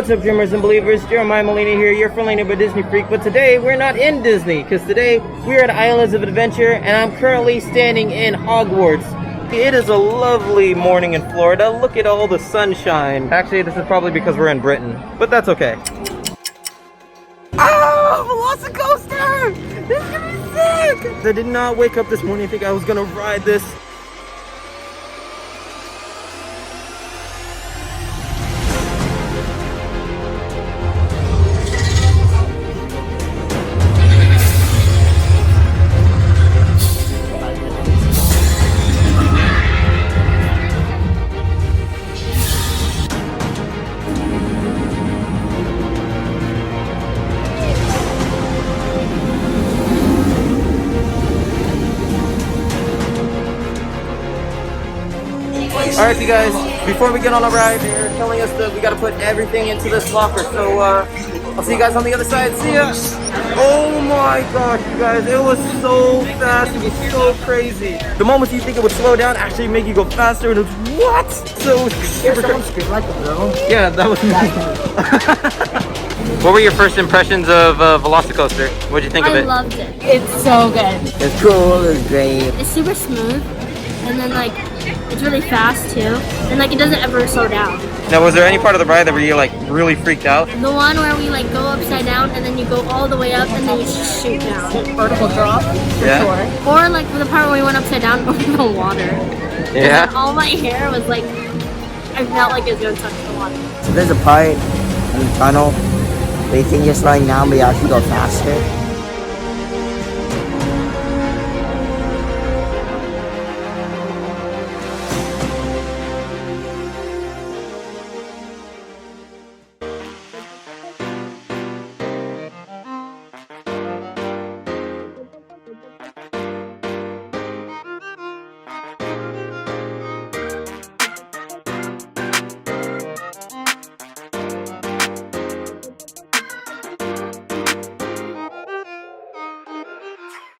What's up, dreamers and believers? Jeremiah Molina here, your friendly neighborhood Disney freak. But today we're not in Disney, because today we're at Islands of Adventure, and I'm currently standing in Hogwarts. It is a lovely morning in Florida. Look at all the sunshine. Actually, this is probably because we're in Britain, but that's okay. Oh, VelociCoaster! This is gonna be sick! I did not wake up this morning thinking I was gonna ride this. Alright, you guys, before we get on a ride, they're telling us that we gotta put everything into this locker, so I'll see you guys on the other side. See ya! Oh my gosh, you guys, it was so fast, it was so crazy. The moments you think it would slow down actually make you go faster, and it was what? So it was super crazy. Like the drone? Yeah, that was me. What were your first impressions of VelociCoaster? What did you think of it? I loved it. It's so good. It's cool, it's great. It's super smooth, and then like, it's really fast too, and like it doesn't ever slow down. Now, was there any part of the ride that where you like really freaked out? The one where we like go upside down and then you go all the way up and then you just shoot down. Vertical drop, for sure. Or like the part where we went upside down over the water. Yeah. And all my hair was like, I felt like it was gonna touch the water. So there's a part in the tunnel where you think you're slowing down but you actually go faster.